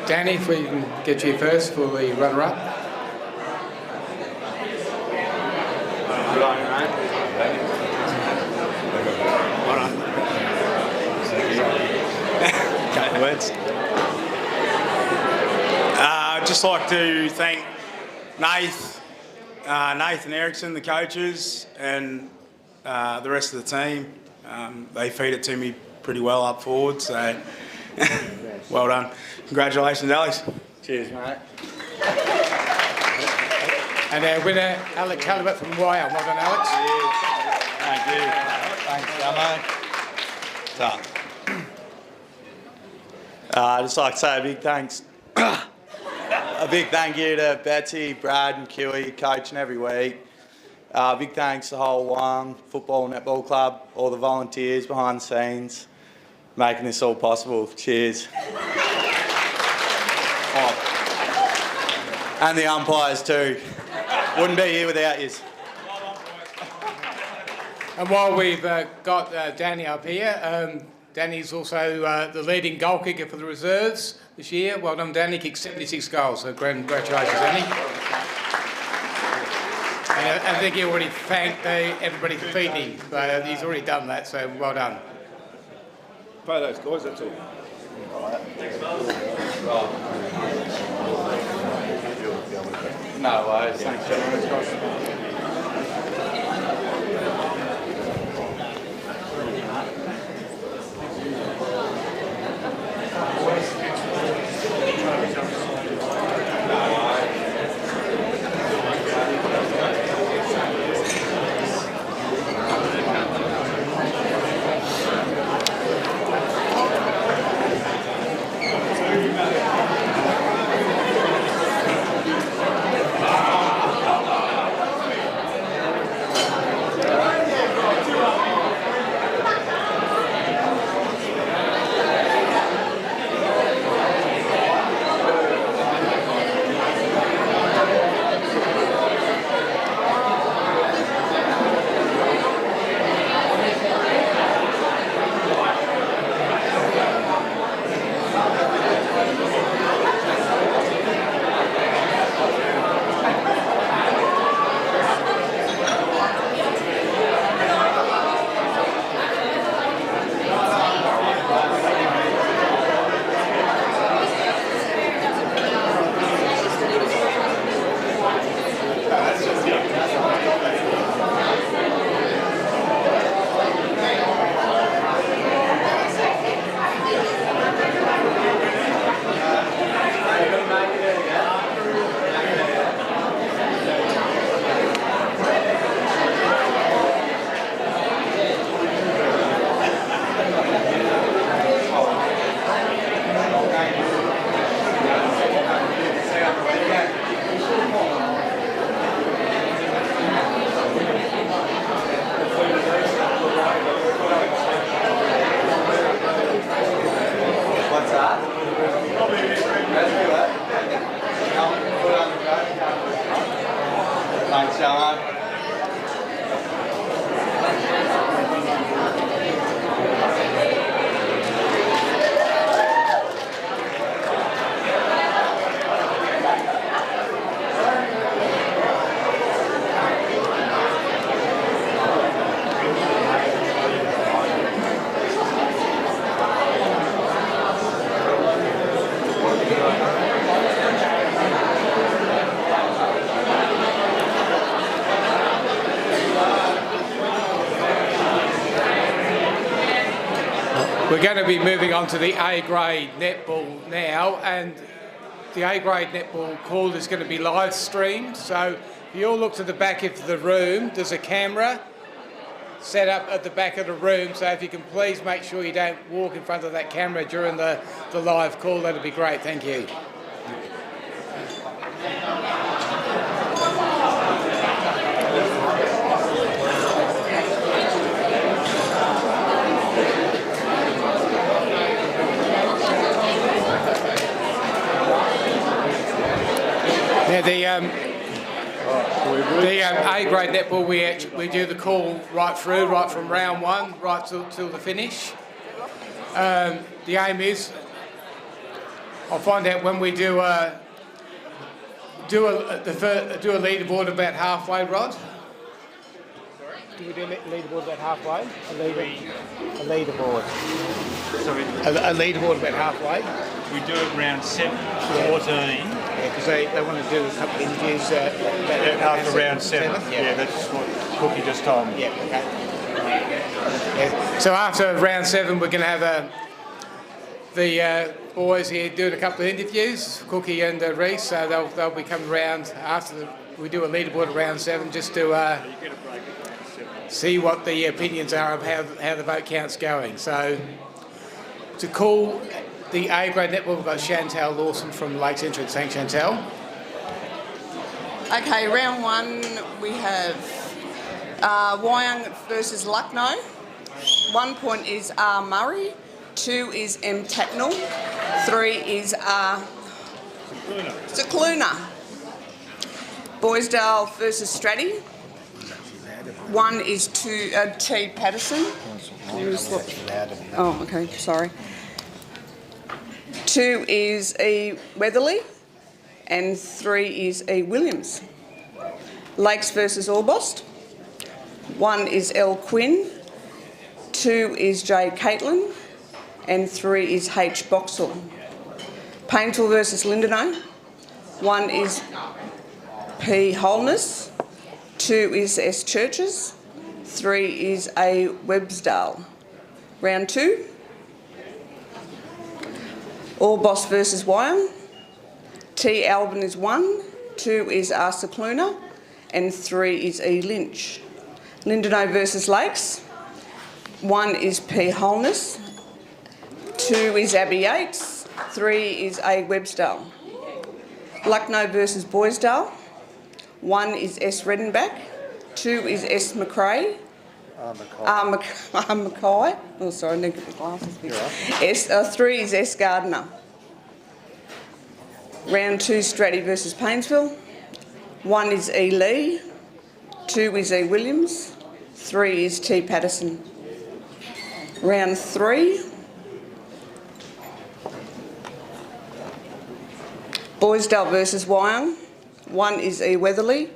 Danny, if we can get you first for the runner-up. Good on you, mate. Well done. Okay, words. I'd just like to thank Nathan Erickson, the coaches, and the rest of the team. They feed it to me pretty well up forward, so well done. Congratulations, Alex. Cheers, mate. And our winner, Alex Halibut from Wyre. Well done, Alex. Thank you. Thanks, Damo. I'd just like to say a big thanks. A big thank you to Betsy, Brad and Kiwi coaching every week. Big thanks to the whole Wang Football Netball Club, all the volunteers behind the scenes, making this all possible. Cheers. Oh. And the umpires too. Wouldn't be here without you. And while we've got Danny up here, Danny's also the leading goal kicker for the reserves this year. Well done, Danny. Kicked 76 goals, so congratulations, Danny. And I think he already thanked everybody for feeding him, but he's already done that, so well done. Pay those guys, that's all. No worries. Thanks, gentlemen. Thanks, John. We're going to be moving on to the A-grade netball now, and the A-grade netball call is going to be live streamed. So if you all look to the back of the room, there's a camera set up at the back of the room. So if you can please make sure you don't walk in front of that camera during the live call, that'd be great. Thank you. Now the A-grade netball, we do the call right through, right from round one, right till the finish. The aim is I'll find out when we do a leaderboard about halfway, Rod. Do we do a leaderboard about halfway? A leaderboard. Sorry, A leaderboard about halfway? we do it round 7, 14. Yeah, because they want to do a couple of interviews After round 7. Yeah, that's what Cookie just told me. Yeah, okay. Yeah. So after round 7, we're going to have the boys here doing a couple of interviews, Cookie and Reese. So they'll be coming around after we do a leaderboard at round 7, just to see what the opinions are of how the vote count's going. So to call the A grade netball, we've got Chantel Lawson from Lakes Entrance. Thanks, Chantel. Okay, round 1 we have Wyong versus Lucknow. 1 point is R Murray, 2 is M Tatnall, 3 is Cicluna. Boysdale versus Stratty. 1 is T Patterson. Oh, okay, sorry. 2 is E Weatherly, and 3 is E Williams. Lakes versus Orbost. 1 is L Quinn, 2 is J Caitlin, and 3 is H Boxall. Painesville versus Lindenau. 1 is P Holness, 2 is S Churches, 3 is A Websdale. Round 2. Orbost versus Wyong. T Albin is 1, 2 is R Cicluna, and 3 is E Lynch. Lindenau versus Lakes. 1 is P Holness, 2 is Abby Yates, 3 is A Websdale. Lucknow versus Boysdale. 1 is S Redenbach, 2 is S McRae, Mackay. Oh, sorry, I need to get the glasses. 3 is S Gardner. Round 2, Stratty versus Painesville. 1 is E Lee, 2 is E Williams, 3 is T Patterson. Round 3. Boysdale versus Wyong. 1 is E Weatherly,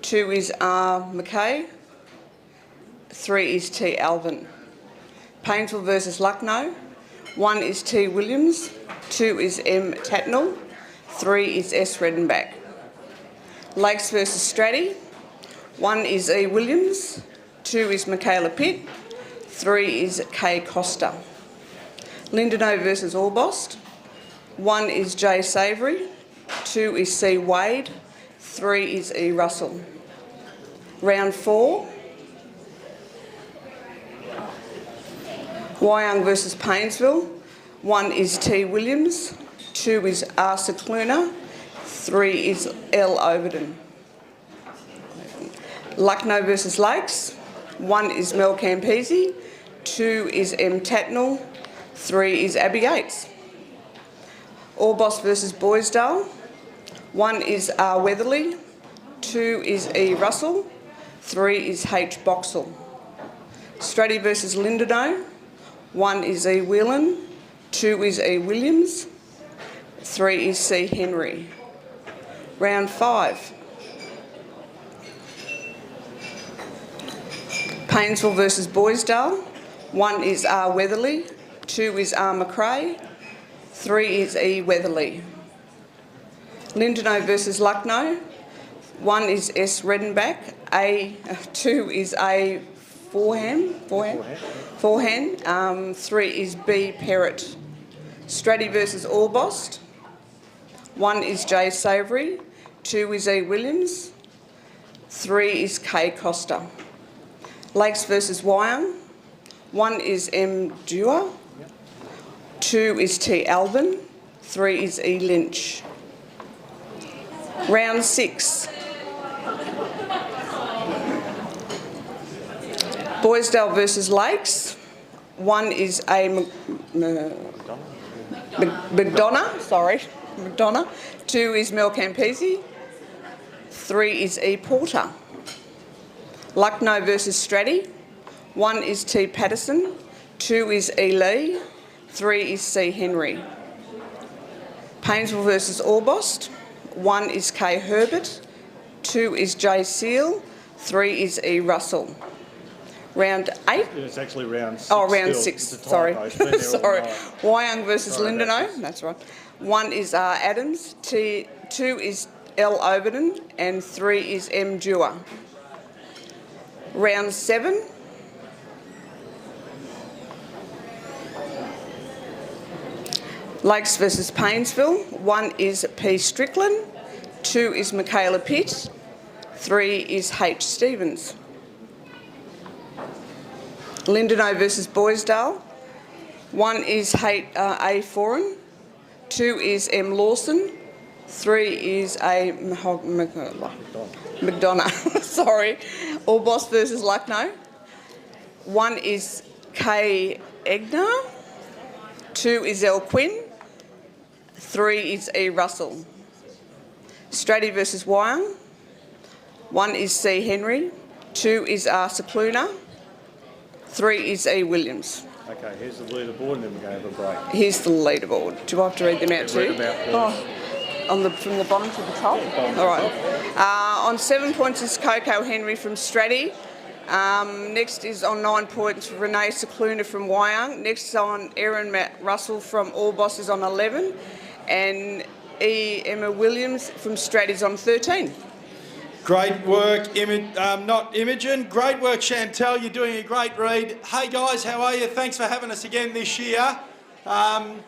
2 is R Mackay, 3 is T Alvin. Painesville versus Lucknow. 1 is T Williams, 2 is M Tatnall, 3 is S Redenbach. Lakes versus Stratty. 1 is E Williams, 2 is Michaela Pitt, 3 is K Costa. Lindenau versus Orbost. 1 is J Savoury, 2 is C Wade, 3 is E Russell. Round 4. Wyong versus Painesville. 1 is T Williams, 2 is R Cicluna, 3 is L Overton. Lucknow versus Lakes. 1 is Mel Campese, 2 is M Tatnall, 3 is Abby Yates. Orbost versus Boysdale. 1 is R Weatherly, 2 is E Russell, 3 is H Boxall. Stratty versus Lindenau. 1 is E Whelan, 2 is E Williams, 3 is C Henry. Round 5. Painesville versus Boysdale. 1 is R Weatherly, 2 is R McRae, 3 is E Weatherly. Lindenau versus Lucknow. 1 is S Redenbach, 2 is A Forehand, 3 is B Perrott. Stratty versus Orbost. 1 is J Savoury, 2 is E Williams, 3 is K Costa. Lakes versus Wyong. 1 is M Dewar, 2 is T Alvin, 3 is E Lynch. Round 6. Boysdale versus Lakes. 1 is A McDonough, 2 is Mel Campese, 3 is E Porter. Lucknow versus Stratty. 1 is T Patterson, 2 is E Lee, 3 is C Henry. Painesville versus Orbost. 1 is K Herbert. 2 is J Seal. 3 is E Russell. Round 8. It's actually round 6. Oh, round still. 6. It's a Sorry. typo. It's been there all Sorry. night. Wyong versus Sorry about Lindenau. this. That's right. 1 is Adams. 2 is L Overton. And 3 is M Dewar. Round 7. Lakes versus Painesville. 1 is P Strickland. 2 is Michaela Pitt. 3 is H Stevens. Lindenau versus Boysdale. 1 is A Foran. 2 is M Lawson. 3 is A McDonough. Sorry. Orbost versus Lucknow. 1 is K Egnar. 2 is L Quinn. 3 is E Russell. Stratty versus Wyong. 1 is C Henry. 2 is R Cicluna. 3 is E Williams. Okay, here's the leaderboard and then we're going to have a break. Here's the leaderboard. Do I have to read them out too? Read them out, From the bottom to the top? All right. On 7 points is Coco Henry from Stratty. Next is on 9 points Renee Cicluna from Wyong. Next on Erin Russell from Orbost is on 11. And Emma Williams from Stratty is on 13. Great work, not Imogen. Great work, Chantel. You're doing a great read. Hey guys, how are you? Thanks for having us again this year. I'm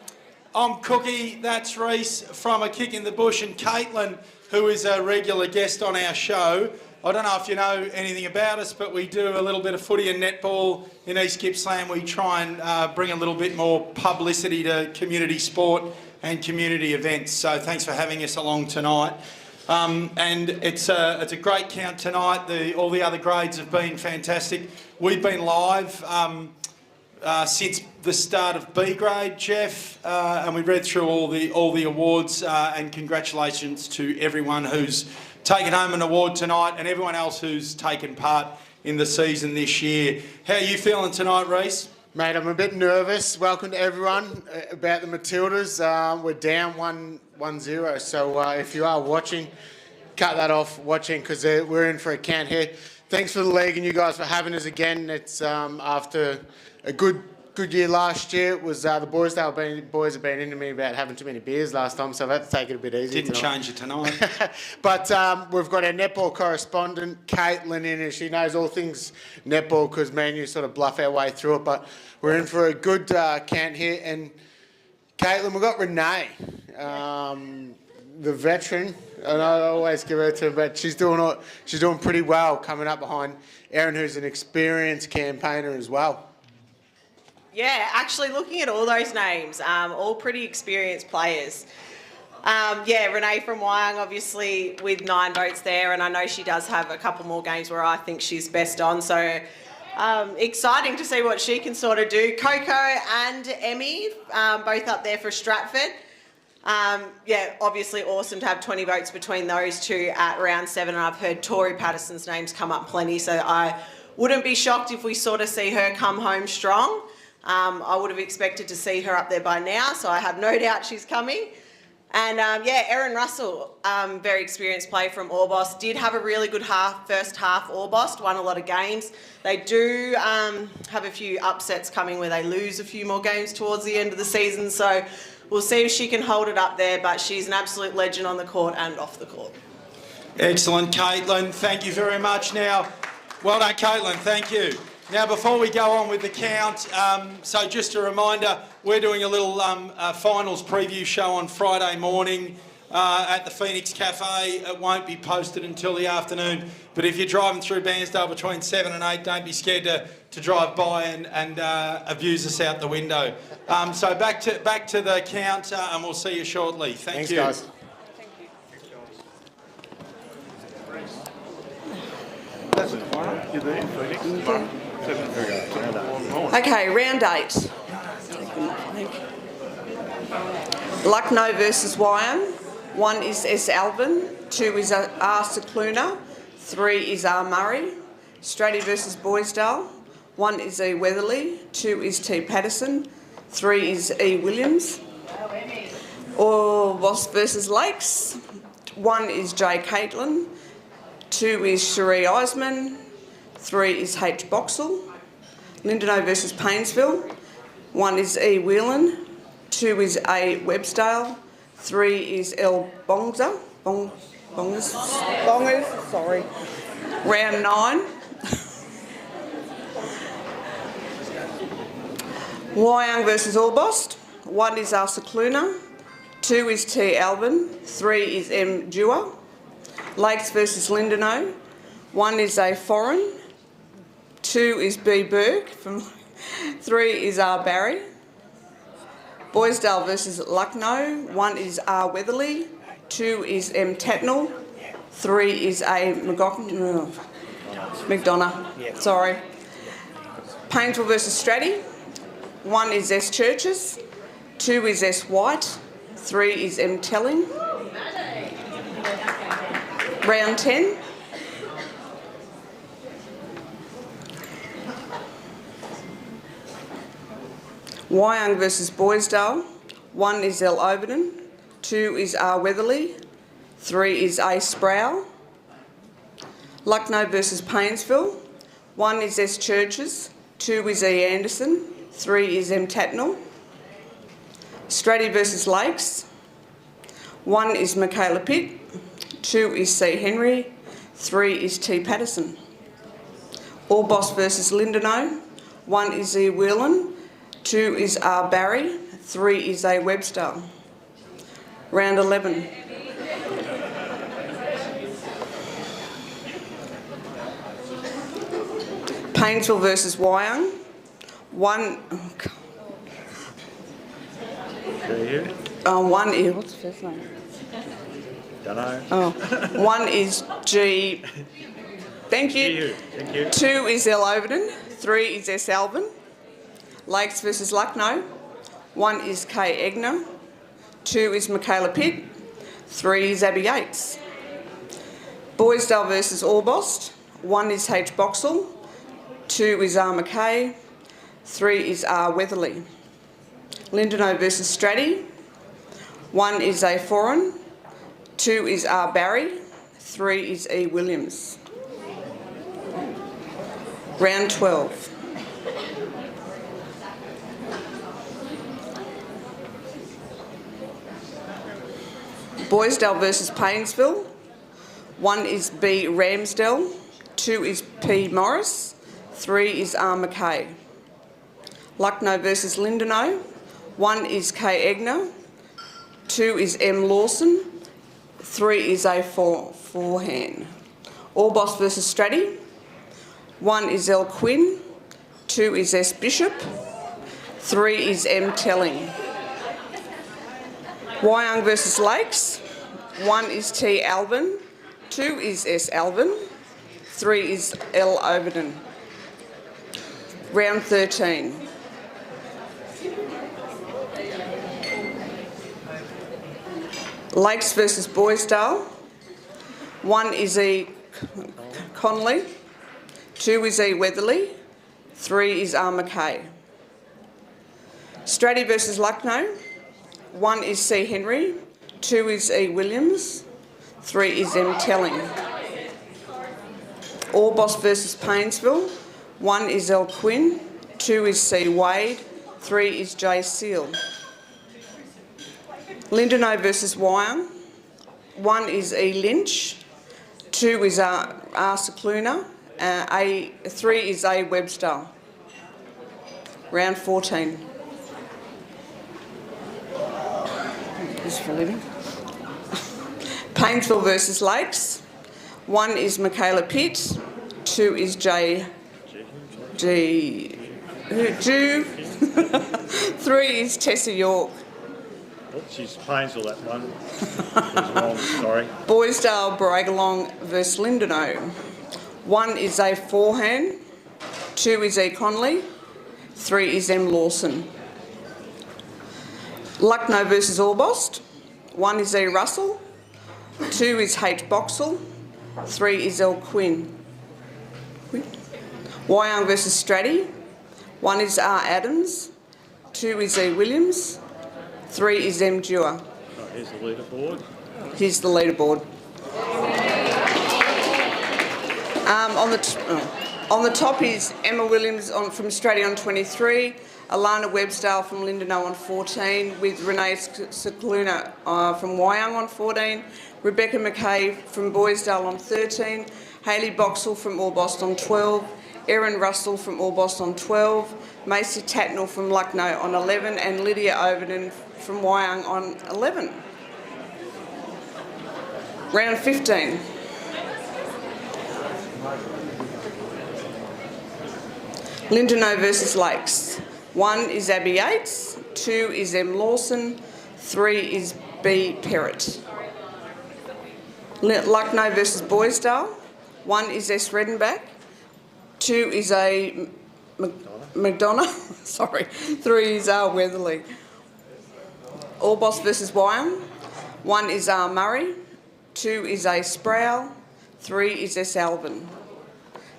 Cookie, that's Reese from A Kick in the Bush, and Caitlin, who is a regular guest on our show. I don't know if you know anything about us, but we do a little bit of footy and netball in East Gippsland. We try and bring a little bit more publicity to community sport and community events. So thanks for having us along tonight. And it's a great count tonight. All the other grades have been fantastic. We've been live since the start of B grade, Jeff, and we read through all the awards. And congratulations to everyone who's taken home an award tonight and everyone else who's taken part in the season this year. How are you feeling tonight, Reece? Mate, I'm a bit nervous. Welcome to everyone about the Matildas. We're down 1-0, so if you are watching, cut that off watching because we're in for a count here. Thanks for the league and you guys for having us again. It's after a good year last year. It was the boys have been into me about having too many beers last time, so I've had to take it a bit easy. Didn't change it tonight. But we've got our netball correspondent, Caitlin, in here. She knows all things netball because me and you sort of bluff our way through it. But we're in for a good count here. And Caitlin, we've got Renee, the veteran. And I always give her to her, but she's doing pretty well coming up behind Erin, who's an experienced campaigner as well. Yeah, actually looking at all those names, all pretty experienced players. Renee from Wyong, obviously with 9 votes there, and I know she does have a couple more games where I think she's best on, so exciting to see what she can sort of do. Coco and Emmy, both up there for Stratford. Obviously awesome to have 20 votes between those two at round 7, and I've heard Tori Patterson's names come up plenty, so I wouldn't be shocked if we sort of see her come home strong. I would have expected to see her up there by now, so I have no doubt she's coming. And Erin Russell, very experienced player from Orbost, did have a really good first half. Orbost won a lot of games. They do have a few upsets coming where they lose a few more games towards the end of the season, so we'll see if she can hold it up there, but she's an absolute legend on the court and off the court. Excellent, Caitlin. Thank you very much. Now, well done, Caitlin. Thank you. Now, before we go on with the count, so just a reminder, we're doing a little finals preview show on Friday morning at the Phoenix Cafe. It won't be posted until the afternoon, but if you're driving through Bairnsdale between 7 and 8, don't be scared to drive by and abuse us out the window. So back to the count, and we'll see you shortly. Thanks, you. Guys. Okay, round 8. Lucknow versus Wyong. 1 is S. Alvin. 2 is R. Cicluna. 3 is R. Murray. Stratty versus Boysdale. 1 is E. Weatherly. 2 is T. Patterson. 3 is E. Williams. Orbost versus Lakes. 1 is J. Caitlin. 2 is Cherie Eisman. 3 is H. Boxall. Lindenow versus Paynesville. 1 is E. Whelan. 2 is A. Webstale. 3 is L. Bongers. Sorry. Round 9. Wyong versus Orbost. 1 is Arcicluna. 2 is T. Alvin. 3 is M. Dewar. Lakes versus Lindenow. 1 is A. Foreign. 2 is B. Burke. 3 is R. Barry. Boysdale versus Lucknow. 1 is R. Weatherly. 2 is M. Tatnall. 3 is A. McDonough. Sorry. Paynesville versus Stratty. 1 is S. Churches. 2 is S. White. 3 is M. Telling. Round 10. Wyong versus Boysdale. 1 is L. Overton. 2 is R. Weatherly. 3 is A. Sproul. Lucknow versus Paynesville. 1 is S. Churches. 2 is E. Anderson. 3 is M. Tatnall. Stratty versus Lakes. 1 is Michaela Pitt. 2 is C. Henry. 3 is T. Patterson. Orbost versus Lindenow. 1 is E. Whelan. 2 is R. Barry. 3 is A. Webster. Round 11. Paynesville versus Wyong. 1 is, what's the first name? Don't know. Oh, 1 is G. Thank you. Thank you. 2 is L. Overton. 3 is S. Alvin. Lakes versus Lucknow. 1 is K. Egner. 2 is Michaela Pitt. 3 is Abby Yates. Boysdale versus Orbost. 1 is H. Boxall. 2 is R. McKay. 3 is R. Weatherly. Lindenow versus Stratty. 1 is A. Foreign. 2 is R. Barry. 3 is E. Williams. Round 12. Boysdale versus Paynesville. 1 is B. Ramsdale. 2 is P. Morris. 3 is R. McKay. Lucknow versus Lindenow. 1 is K. Egner. 2 is M. Lawson. 3 is A. Forehand. Orbost versus Stratty. 1 is L. Quinn. 2 is S. Bishop. 3 is M. Telling. Wyong versus Lakes. 1 is T. Alvin. 2 is S. Alvin. 3 is L. Overton. Round 13. Lakes versus Boysdale. 1 is E. Connolly. 2 is E. Weatherly. 3 is R. McKay. Stratty versus Lucknow. 1 is C. Henry. 2 is E. Williams. 3 is M. Telling. Orbost versus Paynesville. 1 is L. Quinn. 2 is C. Wade. 3 is J. Seal. Lindenow versus Wyong. 1 is E. Lynch. 2 is R. Cicluna. 3 is A. Webster. Round 14. Just for a living. Paynesville versus Lakes. 1 is Michaela Pitt. 2 is J. 3 is Tessa York. She's Paynesville, that one. That's wrong, sorry. Boysdale Bragalong versus Lindenow. 1 is A. Forehand. 2 is E. Connolly. 3 is M. Lawson. Lucknow versus Orbost. 1 is E. Russell. 2 is H. Boxall. 3 is L. Quinn. Wyong versus Stratty. 1 is R. Adams. 2 is E. Williams. 3 is M. Dewar. Here's the leaderboard. Here's the leaderboard. On the top is Emma Williams from Australia on 23, Alana Websdale from Lindenau on 14, with Renee Cicluna from Wyong on 14, Rebecca McKay from Boysdale on 13, Hayley Boxall from Orbost on 12, Erin Russell from Orbost on 12, Macy Tatnell from Lucknow on 11, and Lydia Overton from Wyong on 11. Round 15. Lindenau versus Lakes. 1 is Abby Yates, 2 is M. Lawson, 3 is B. Perrott. Lucknow versus Boysdale. 1 is S. Redenbach, 2 is A. McDonough, sorry, 3 is R. Weatherly. Orbost versus Wyong. 1 is R. Murray, 2 is A. Sproul, 3 is S. Alvin.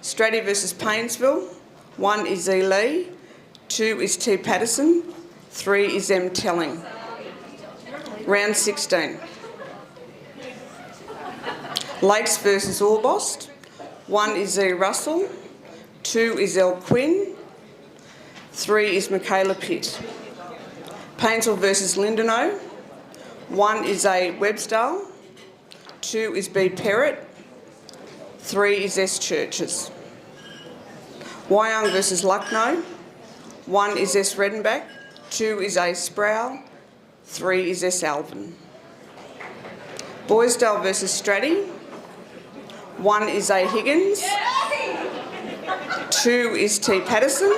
Stratty versus Paynesville. 1 is E. Lee, 2 is T. Patterson, 3 is M. Telling. Round 16. Lakes versus Orbost. 1 is E. Russell, 2 is L. Quinn, 3 is Michaela Pitt. Paynesville versus Lindenau. 1 is A. Websdale, 2 is B. Perrott, 3 is S. Churches. Wyong versus Lucknow. 1 is S. Redenbach, 2 is A. Sproul, 3 is S. Alvin. Boysdale versus Stratty. 1 is A. Higgins, 2 is T. Patterson,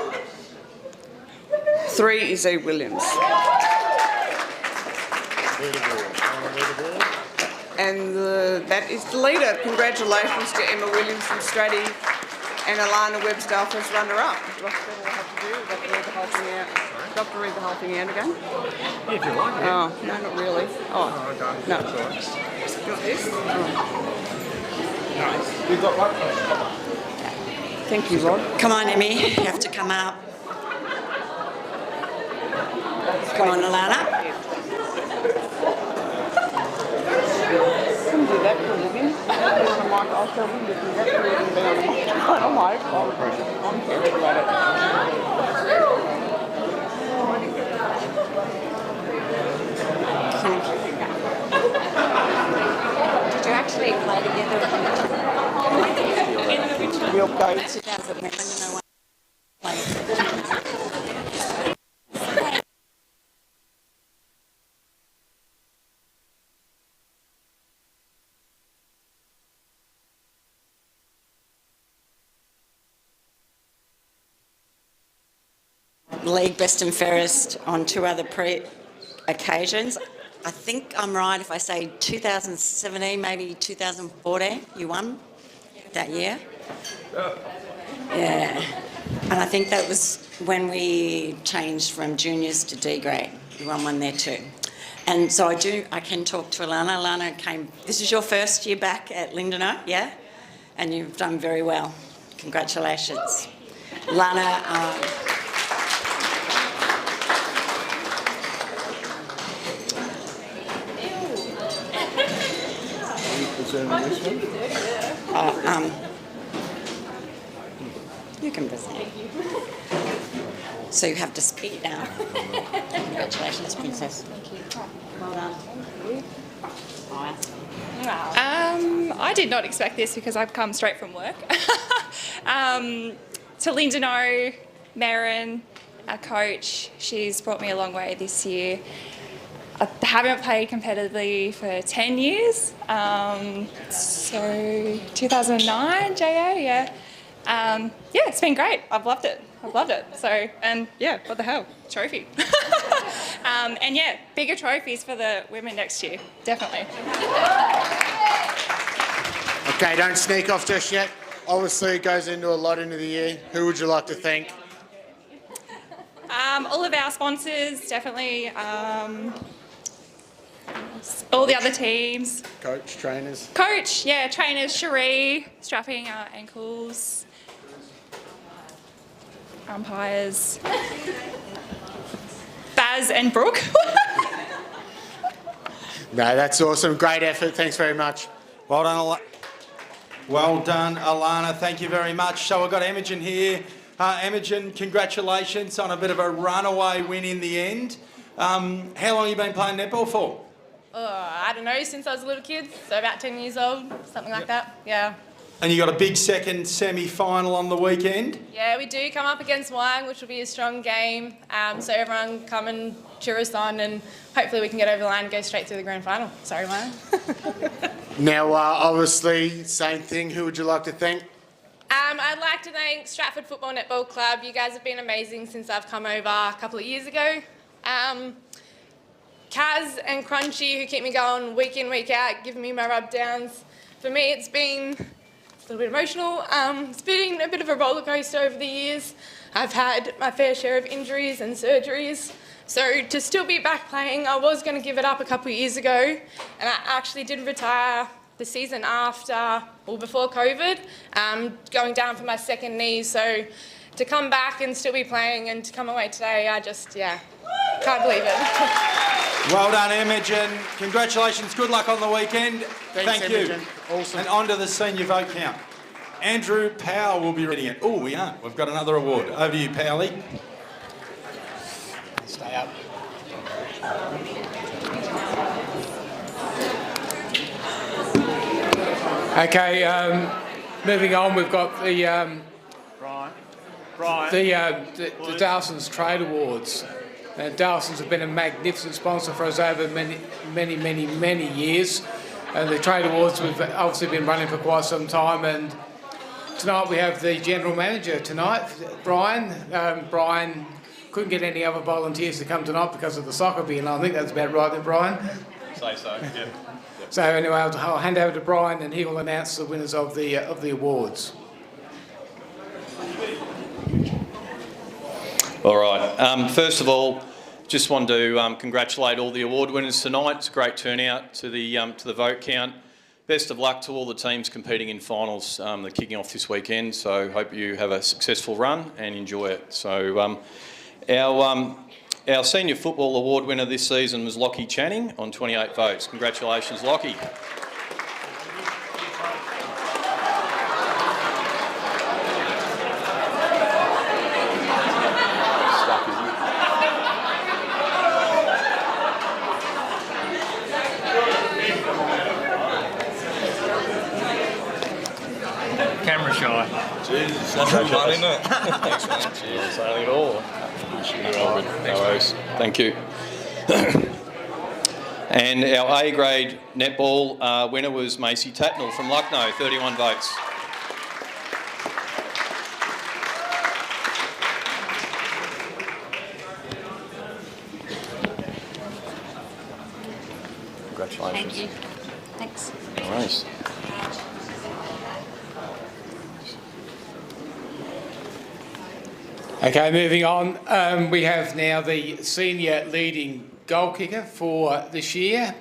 3 is E. Williams. And that is the leader. Congratulations to Emma Williams from Stratty and Alana Websdale as runner-up. Do I have to do? Do I have to read the whole thing out? Do I have to read the whole thing out again? Yeah, if you like it. Oh, no, not really. Oh, okay. no. That's all right. You want this? Oh. We've got one. Thank you, Rod. Come on, Emmy, you have to come out. Come on, Alana. Couldn't do that for a living. I'll tell him to do that for a living. I'm like, I'm terrible at it. Did you actually play together in the Real coach. 2011? You know what? League best and fairest on 2 other occasions. I think I'm right if I say 2017, maybe 2014, you won that year. Yeah. And I think that was when we changed from juniors to D grade. You won one there too. And so I can talk to Alana. Alana this is your first year back at Lindenau, yeah? And you've done very well. Congratulations. Alana, you can present. So you have to speak now. Congratulations, Princess. Well done. I did not expect this because I've come straight from work. To Lindenau, Merrin, our coach, she's brought me a long way this year. I haven't played competitively for 10 years, so 2009, JA, yeah. Yeah, it's been great. I've loved it. So, and yeah, what the hell, trophy. And yeah, bigger trophies for the women next year, definitely. Okay, don't sneak off just yet. Obviously, it goes into a lot into the year. Who would you like to thank? All of our sponsors, definitely. All the other teams. Coach, trainers. Coach, yeah, trainers, Cherie, strapping our ankles. Umpires. Baz and Brooke. No, that's awesome. Great effort. Thanks very much. Well done, Alana. Thank you very much. So we've got Imogen here. Imogen, congratulations on a bit of a runaway win in the end. How long have you been playing netball for? I don't know, since I was a little kid, so about 10 years old, something like that, yeah. And you got a big second semi-final on the weekend? Yeah, we do come up against Wyong, which will be a strong game, so everyone come and cheer us on, and hopefully we can get over the line and go straight through the grand final. Sorry, Wyong. Now, obviously, same thing. Who would you like to thank? I'd like to thank Stratford Football Netball Club. You guys have been amazing since I've come over a couple of years ago. Kaz and Crunchy, who keep me going week in, week out, giving me my rub downs. For me, it's been a little bit emotional. It's been a bit of a roller coaster over the years. I've had my fair share of injuries and surgeries. So to still be back playing, I was going to give it up a couple of years ago, and I actually did retire the season after, or before COVID, going down for my second knee. So to come back and still be playing and to come away today, I just, can't believe it. Well done, Imogen. Congratulations. Good luck on the weekend. Thanks, Thank you. Imogen. Awesome. And on to the senior vote count. Andrew Powell will be reading it. Oh, we aren't. We've got another award. Over to you, Powley. Stay up. Okay, moving on, we've got the the Dawson's Trade Awards. Dawson's have been a magnificent sponsor for us over many years. And the Trade Awards we've obviously been running for quite some time. And tonight we have the General Manager tonight, Brian. Brian couldn't get any other volunteers to come tonight because of the soccer being on. I think that's about right there, Brian. Say so, yeah. So anyway, I'll hand over to Brian and he will announce the winners of the awards. All right. First of all, just wanted to congratulate all the award winners tonight. It's a great turnout to the vote count. Best of luck to all the teams competing in finals. They're kicking off this weekend, so hope you have a successful run and enjoy it. So our senior football award winner this season was Lockie Channing on 28 votes. Congratulations, Lockie. Camera shy. Jesus, that's fun, isn't it? Thanks, man. Cheers. Only at all. No worries. Thank you. And our A grade netball winner was Macy Tatnell from Lucknow, 31 votes. Congratulations. Thank you. Thanks. No worries. Okay, moving on. We have now the senior leading goal kicker for this year.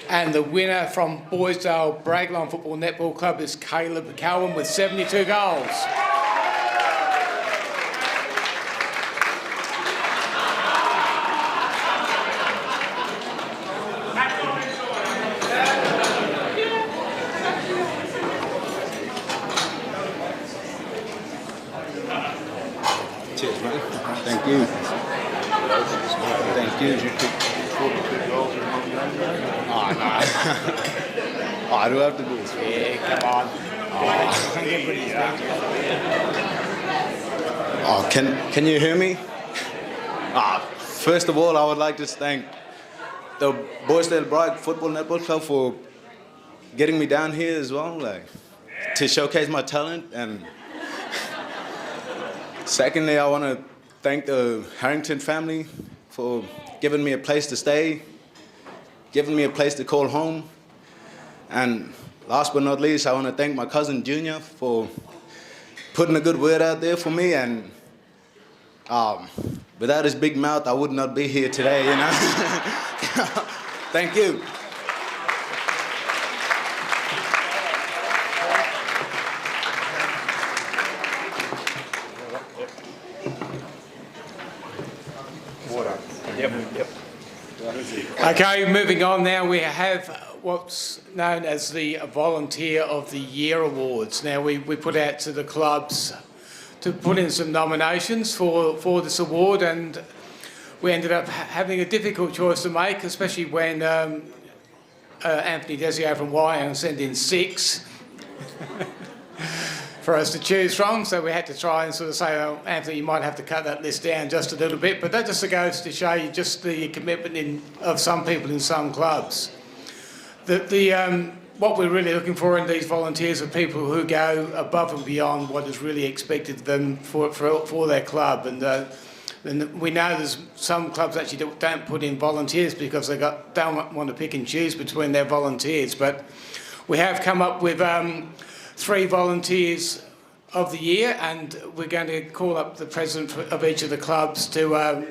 And the winner from Boysdale Bragline Football Netball Club is Caleb Cowan with 72 goals. Cheers, man. Thank you. Thank you. Oh, no. I do have to do this. Yeah, come on. Oh, can you hear me? First of all, I would like to thank the Boysdale Bragg Football Netball Club for getting me down here as well, to showcase my talent. And secondly, I want to thank the Harrington family for giving me a place to stay, giving me a place to call home. And last but not least, I want to thank my cousin Junior for putting a good word out there for me. And without his big mouth, I would not be here today, you know. Thank you. Okay, moving on now, we have what's known as the Volunteer of the Year Awards. Now, we put out to the clubs to put in some nominations for this award, and we ended up having a difficult choice to make, especially when Anthony Desio from Wyong sent in 6 for us to choose from, so we had to try and sort of say, oh, Anthony, you might have to cut that list down just a little bit, but that just goes to show you just the commitment of some people in some clubs. What we're really looking for in these volunteers are people who go above and beyond what is really expected of them for their club, and we know there's some clubs actually don't put in volunteers because they don't want to pick and choose between their volunteers, but we have come up with 3 volunteers of the year, and we're going to call up the president of each of the clubs to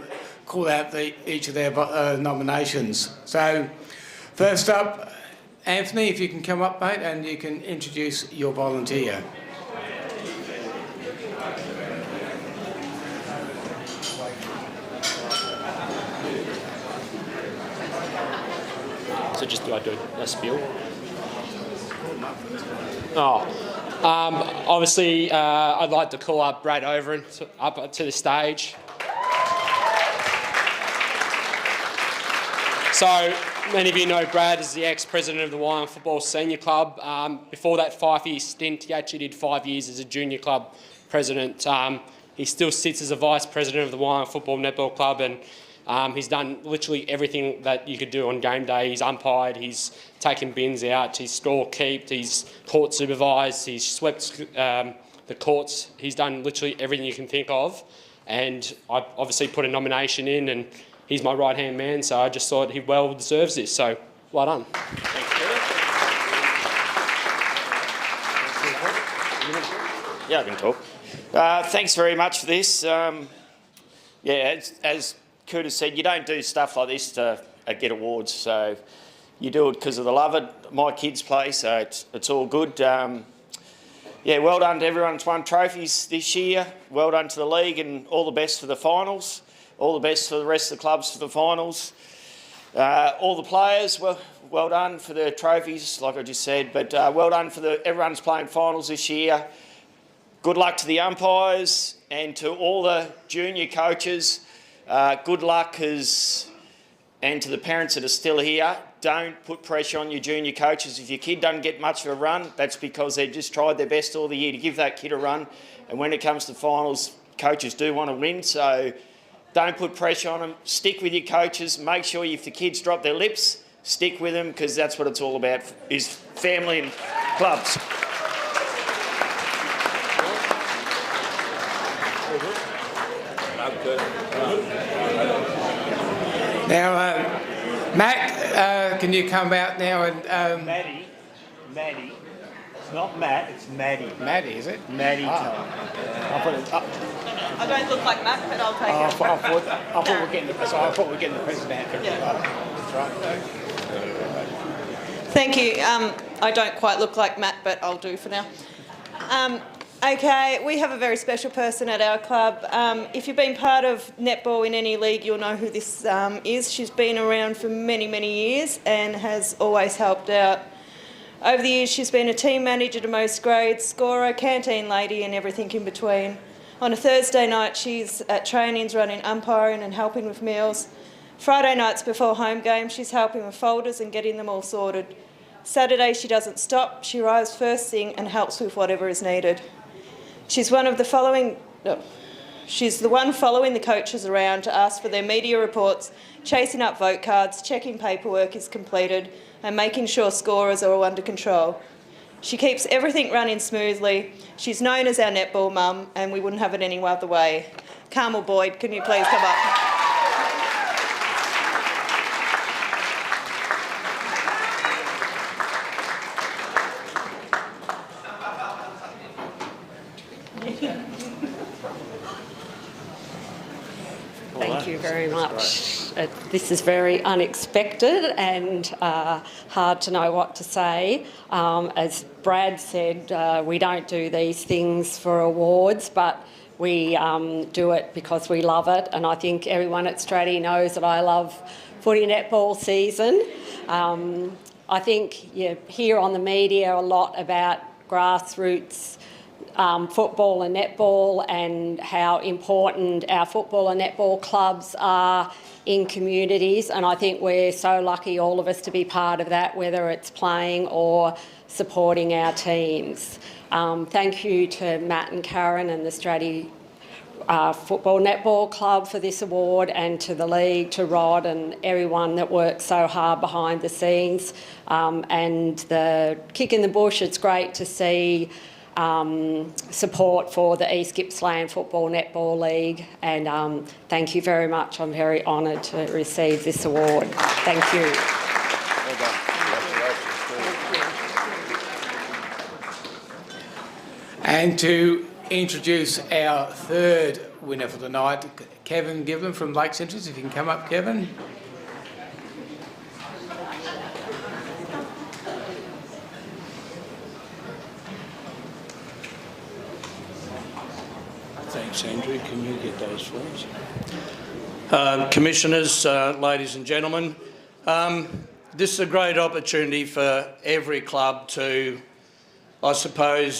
call out each of their nominations. So, first up, Anthony, if you can come up, mate, and you can introduce your volunteer. So just do I do a spiel? Oh, obviously, I'd like to call up Brad Overend up to the stage. So many of you know Brad is the ex-president of the Wyong Football Senior Club. Before that 5-year stint, he actually did 5 years as a junior club president. He still sits as a vice president of the Wyong Football Netball Club, and he's done literally everything that you could do on game day. He's umpired, he's taken bins out, he's score keeped, he's court supervised, he's swept the courts. He's done literally everything you can think of. And I obviously put a nomination in, and he's my right-hand man, so I just thought he well deserves this. So, well done. Yeah, I can talk. Thanks very much for this. Yeah, as Kurt has said, you don't do stuff like this to get awards, so you do it because of the love it. My kids play, so it's all good. Yeah, well done to everyone that's won trophies this year. Well done to the league, and all the best for the finals. All the best for the rest of the clubs for the finals. All the players, well done for the trophies, like I just said, but well done for everyone's playing finals this year. Good luck to the umpires and to all the junior coaches. Good luck and to the parents that are still here. Don't put pressure on your junior coaches. If your kid doesn't get much of a run, that's because they've just tried their best all the year to give that kid a run. And when it comes to finals, coaches do want to win, so don't put pressure on them. Stick with your coaches. Make sure if the kids drop their lips, stick with them, because that's what it's all about, is family and clubs. Now, Matt, can you come out now and... Maddie. It's not Matt, it's Maddie. Maddie, is it? Maddie. I'll put it up. I don't look like Matt, but I'll take it. I thought we're getting the president. That's right. Thank you. I don't quite look like Matt, but I'll do for now. Okay, we have a very special person at our club. If you've been part of netball in any league, you'll know who this is. She's been around for many, many years and has always helped out. Over the years, she's been a team manager to most grades, scorer, canteen lady, and everything in between. On a Thursday night, she's at trainings running umpiring and helping with meals. Friday nights before home games, she's helping with folders and getting them all sorted. Saturday, she doesn't stop. She arrives first thing and helps with whatever is needed. She's the one following the coaches around to ask for their media reports, chasing up vote cards, checking paperwork is completed, and making sure scorers are all under control. She keeps everything running smoothly. She's known as our netball mum, and we wouldn't have it any other way. Carmel Boyd, can you please come up? Thank you very much. This is very unexpected and hard to know what to say. As Brad said, we don't do these things for awards, but we do it because we love it. And I think everyone at Stratty knows that I love footy netball season. I think you hear on the media a lot about grassroots football and netball and how important our football and netball clubs are in communities, and I think we're so lucky, all of us, to be part of that, whether it's playing or supporting our teams. Thank you to Matt and Karen and the Stratty Football Netball Club for this award, and to the League, to Rod and everyone that works so hard behind the scenes. And the Kick in the Bush, it's great to see support for the East Gippsland Football Netball League, and thank you very much. I'm very honoured to receive this award. Thank you. Well done. And to introduce our third winner for the night, Kevin Giblin from Lakes Entrance. If you can come up, Kevin. Thanks, Andrew. Can you get those for us? Commissioners, ladies and gentlemen, this is a great opportunity for every club to, I suppose,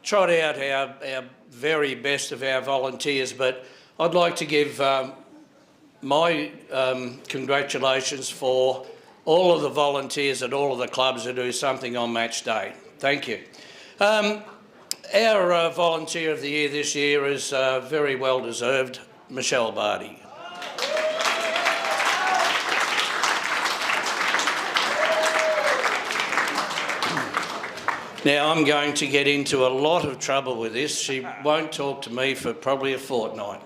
trot out our very best of our volunteers, but I'd like to give my congratulations for all of the volunteers at all of the clubs who do something on match day. Thank you. Our Volunteer of the Year this year is very well deserved, Michelle Barty. Now, I'm going to get into a lot of trouble with this. She won't talk to me for probably a fortnight.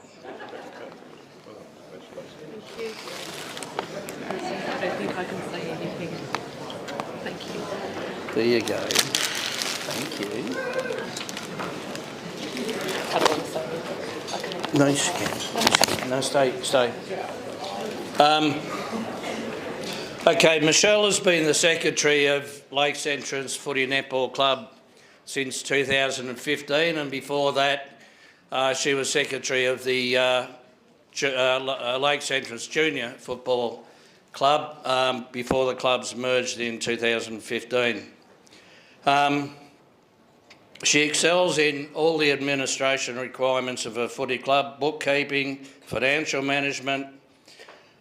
I don't think I can say anything. Thank you. There you go. Thank you. I don't want to say anything. Okay. No, she can. No, stay. Okay, Michelle has been the Secretary of Lakes Entrance Footy Netball Club since 2015, and before that she was Secretary of the Lakes Entrance Junior Football Club before the clubs merged in 2015. She excels in all the administration requirements of a footy club: bookkeeping, financial management,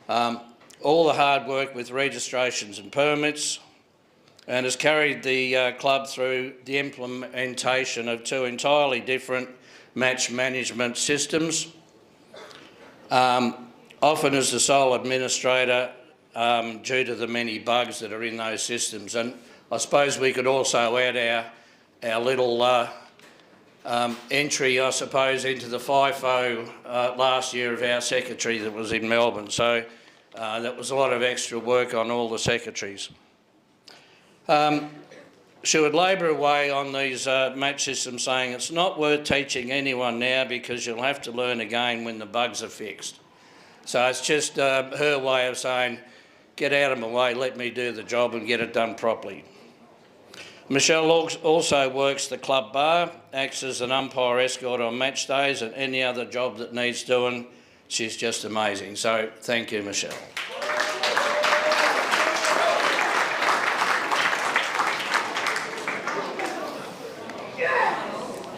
all the hard work with registrations and permits, and has carried the club through the implementation of 2 entirely different match management systems, often as the sole administrator due to the many bugs that are in those systems. And I suppose we could also add our little entry, I suppose, into the FIFO last year of our secretary that was in Melbourne. So that was a lot of extra work on all the secretaries. She would labour away on these match systems, saying it's not worth teaching anyone now because you'll have to learn again when the bugs are fixed. So it's just her way of saying, get out of my way, let me do the job and get it done properly. Michelle also works the club bar, acts as an umpire escort on match days and any other job that needs doing. She's just amazing. So thank you, Michelle.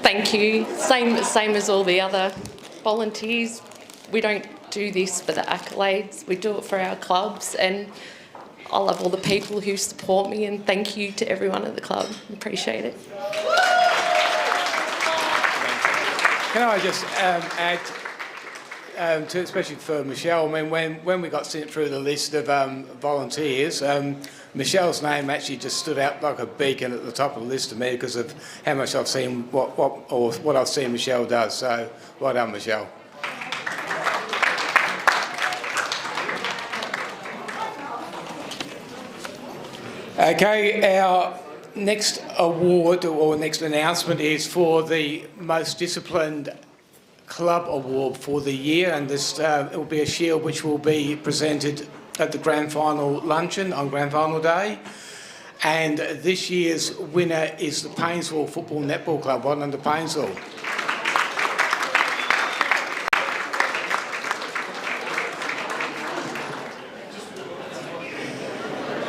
Thank you. Same as all the other volunteers. We don't do this for the accolades. We do it for our clubs, and I love all the people who support me, and thank you to everyone at the club. Appreciate it. Can I just add, to, especially for Michelle, I mean, when we got sent through the list of volunteers, Michelle's name actually just stood out like a beacon at the top of the list to me because of how much I've seen, what I've seen Michelle does. So well done, Michelle. Okay, our next award or next announcement is for the Most Disciplined Club Award for the year, and this it will be a shield which will be presented at the Grand Final luncheon on Grand Final Day. And this year's winner is the Paynesville Football Netball Club. Well done to Paynesville.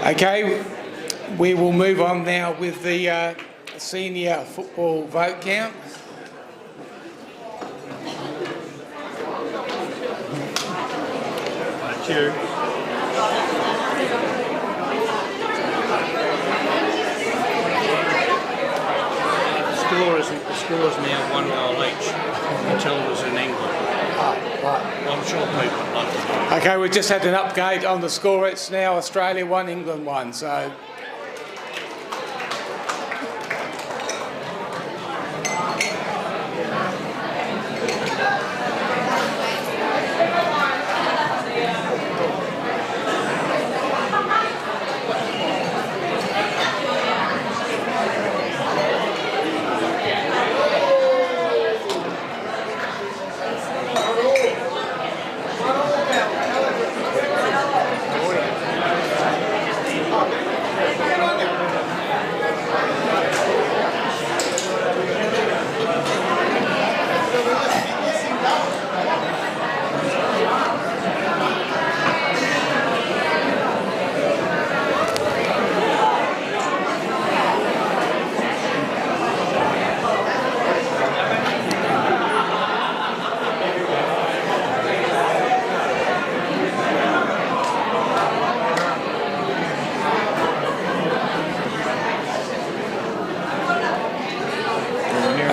Okay, we will move on now with the senior football vote count. Thank you. The score is now 1 goal each until it was in England. I'm sure people would love to know. Okay, we've just had an update on the score. It's now Australia 1, England 1. So.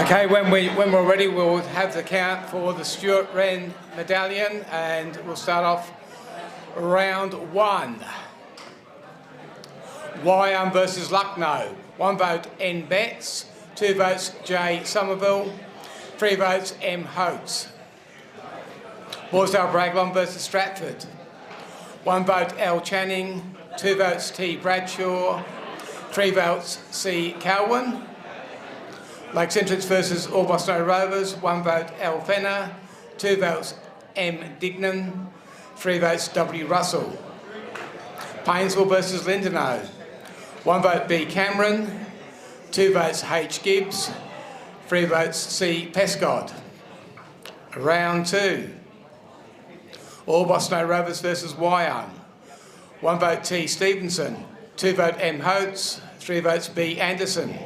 Okay, when we're ready, we'll have the count for the Stuart Wren medallion, and we'll start off round 1. Wyam versus Lucknow. 1 vote N Betts, 2 votes J Somerville, 3 votes M Hoates. Borsdale Braglon versus Stratford. 1 vote L Channing, 2 votes T Bradshaw, 3 votes C Cowan. Lakes Entrance versus Orbost Rovers, 1 vote L Fenner, 2 votes M Dignan, 3 votes W Russell. Painesville versus Lindenau, 1 vote B Cameron, 2 votes H Gibbs, 3 votes C Pescott. Round 2. Orbost Rovers versus Wyong, 1 vote T Stevenson, 2 vote M Hoates, 3 votes B Anderson.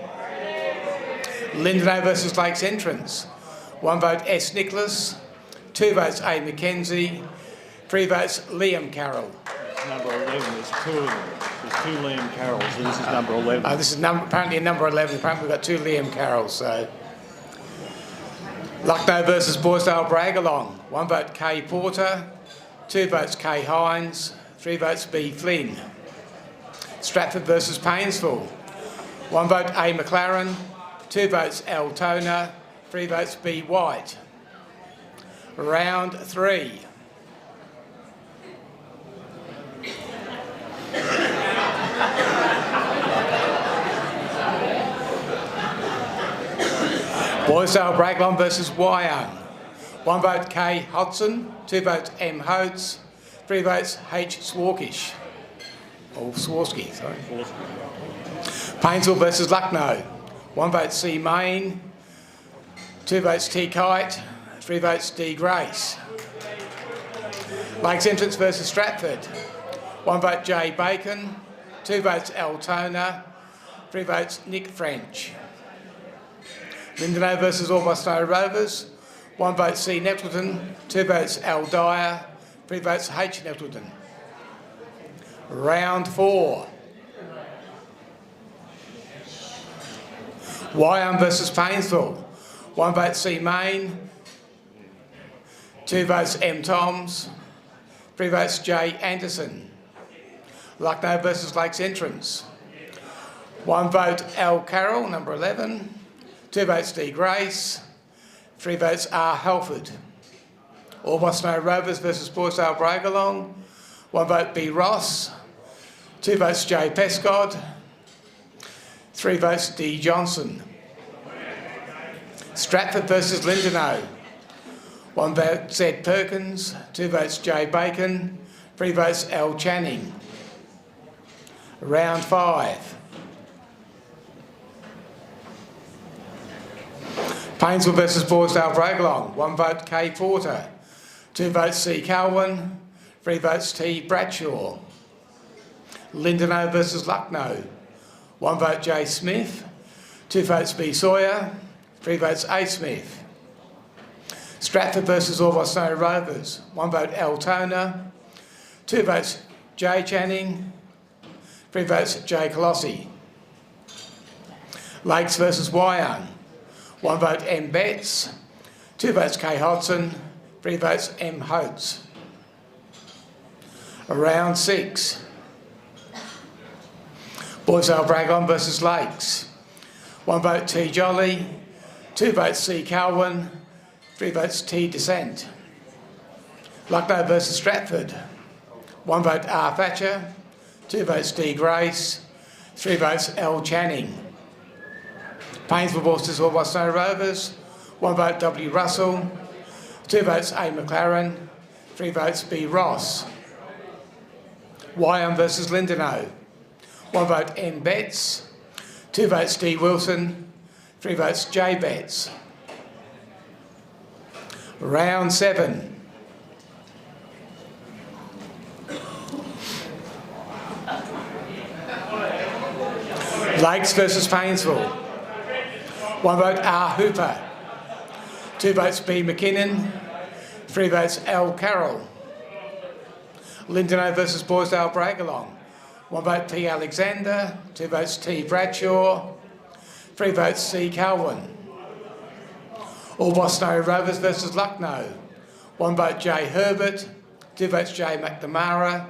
Lindenau versus Lakes Entrance, 1 vote S Nicholas, 2 votes A Mackenzie, 3 votes Liam Carroll. It's number 11, there's 2 of them. There's 2 Liam Carrolls, and this is number 11. This is apparently number 11. Apparently we've got 2 Liam Carrolls. So. Lucknow versus Borsdale Bragalong, 1 vote K Porter, 2 votes K Hines, 3 votes B Flynn. Stratford versus Painesville, 1 vote A McLaren, 2 votes L Toner, 3 votes B White. Round 3. Borsdale Braglon versus Wyong. 1 vote K Hodson, 2 votes M Hoates, 3 votes H Swarkish. Or Swarsky, sorry. Painesville versus Lucknow. 1 vote C Main, 2 votes T Kite, 3 votes D Grace. Lakes Entrance versus Stratford. 1 vote J Bacon, 2 votes L Toner, 3 votes Nick French. Lindenau versus Orbost Rovers. 1 vote C Nettleton, 2 votes L Dyer, 3 votes H Nettleton. Round 4. Wyam versus Painesville. 1 vote C Main, 2 votes M Toms, 3 votes J Anderson. Lucknow versus Lakes Entrance. 1 vote L Carroll, number 11, 2 votes D Grace, 3 votes R Halford. Orbost Rovers versus Borsdale Bragalong. 1 vote B Ross, 2 votes J Pescott, 3 votes D Johnson. Stratford versus Lindenau. 1 vote Z Perkins, 2 votes J Bacon, 3 votes L Channing. Round 5. Painesville versus Borsdale Bragalong. 1 vote K Porter, 2 votes C Cowan, 3 votes T Bradshaw. Lindenau versus Lucknow. 1 vote J Smith, 2 votes B Sawyer, 3 votes A Smith. Stratford versus Orbost Snow Rovers. 1 vote L Toner, 2 votes J Channing, 3 votes J Colossi. Lakes versus Wyong. 1 vote M Betts, 2 votes K Hodson, 3 votes M Holtz. Round 6. Boysdale Bragon versus Lakes. 1 vote T Jolly, 2 votes C Calwin, 3 votes T Descent. Lucknow versus Stratford. 1 vote R Thatcher, 2 votes D Grace, 3 votes L Channing. Painesville versus Orbost Snow Rovers. 1 vote W Russell, 2 votes A McLaren, 3 votes B Ross. Wyong versus Lindenau. 1 vote N Betts, 2 votes D Wilson, 3 votes J Betts. Round 7. Lakes versus Painesville. 1 vote R Hooper, 2 votes B McKinnon, 3 votes L Carroll. Lindenau versus Boysdale Bragalong. 1 vote P Alexander, 2 votes T Bradshaw, 3 votes C Calwin. Orbost Snow Rovers versus Lucknow. 1 vote J Herbert, 2 votes J McNamara,